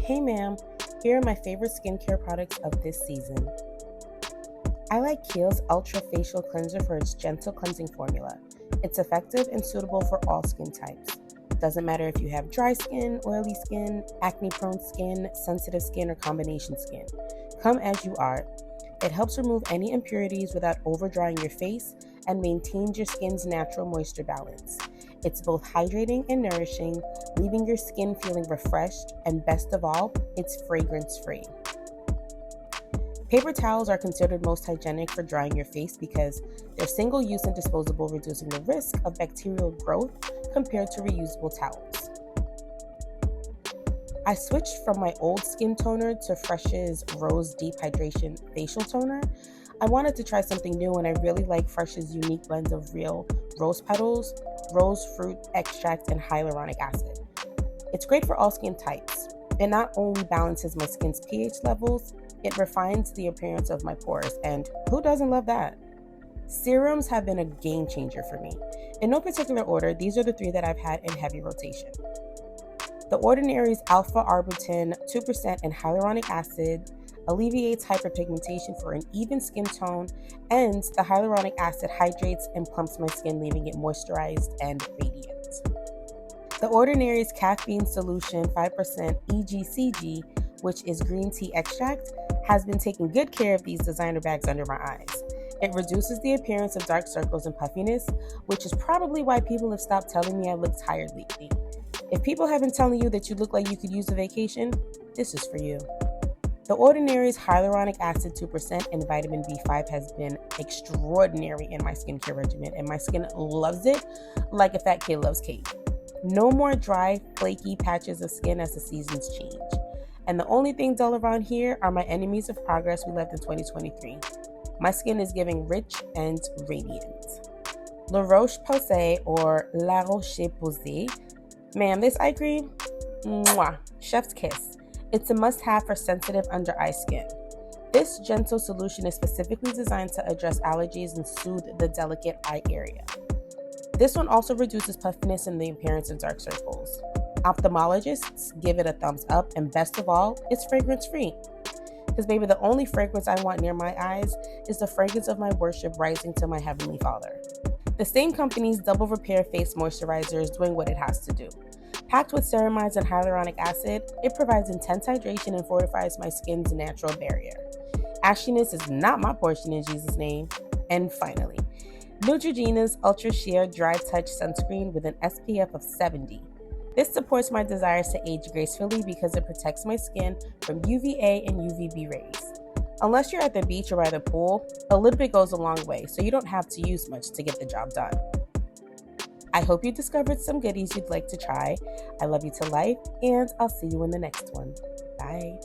Hey ma'am, here are my favorite skincare products of this season. I like Kiehl's Ultra Facial Cleanser for its gentle cleansing formula. It's effective and suitable for all skin types. Doesn't matter if you have dry skin, oily skin, acne-prone skin, sensitive skin, or combination skin. Come as you are. It helps remove any impurities without over-drying your face and maintains your skin's natural moisture balance. It's both hydrating and nourishing, leaving your skin feeling refreshed, and best of all, it's fragrance-free. Paper towels are considered most hygienic for drying your face because they're single-use and disposable, reducing the risk of bacterial growth compared to reusable towels. I switched from my old skin toner to Fresh's Rose Deep Hydration Facial Toner. I wanted to try something new, and I really like Fresh's unique blend of real rose petals, rose fruit extract, and hyaluronic acid. It's great for all skin types. It not only balances my skin's pH levels, it refines the appearance of my pores, and who doesn't love that? Serums have been a game changer for me. In no particular order, these are the three that I've had in heavy rotation. The Ordinary's Alpha Arbutin 2% and hyaluronic acid alleviates hyperpigmentation for an even skin tone, and the hyaluronic acid hydrates and plumps my skin, leaving it moisturized and radiant. The Ordinary's Caffeine Solution 5% EGCG, which is green tea extract, has been taking good care of these designer bags under my eyes. It reduces the appearance of dark circles and puffiness, which is probably why people have stopped telling me I look tired lately. If people have been telling you that you look like you could use a vacation, this is for you. The Ordinary's Hyaluronic Acid 2% and Vitamin B5 has been extraordinary in my skincare regimen, and my skin loves it like a fat kid loves cake. No more dry, flaky patches of skin as the seasons change. And the only thing dull around here are my enemies of progress we left in 2023. My skin is giving rich and radiant. La Roche-Posay or La Roche-Posay. Ma'am, this eye cream, mwah, chef's kiss. It's a must-have for sensitive under-eye skin. This gentle solution is specifically designed to address allergies and soothe the delicate eye area. This one also reduces puffiness and the appearance of dark circles. Ophthalmologists give it a thumbs up, and best of all, it's fragrance-free. Because baby, the only fragrance I want near my eyes is the fragrance of my worship rising to my Heavenly Father. The same company's Double Repair Face Moisturizer is doing what it has to do. Packed with ceramides and hyaluronic acid, it provides intense hydration and fortifies my skin's natural barrier. Ashiness is not my portion in Jesus' name. And finally, Neutrogena's Ultra Sheer Dry Touch Sunscreen with an SPF of 70. This supports my desires to age gracefully because it protects my skin from UVA and UVB rays. Unless you're at the beach or by the pool, a little bit goes a long way, so you don't have to use much to get the job done. I hope you discovered some goodies you'd like to try. I love you to life, and I'll see you in the next one. Bye.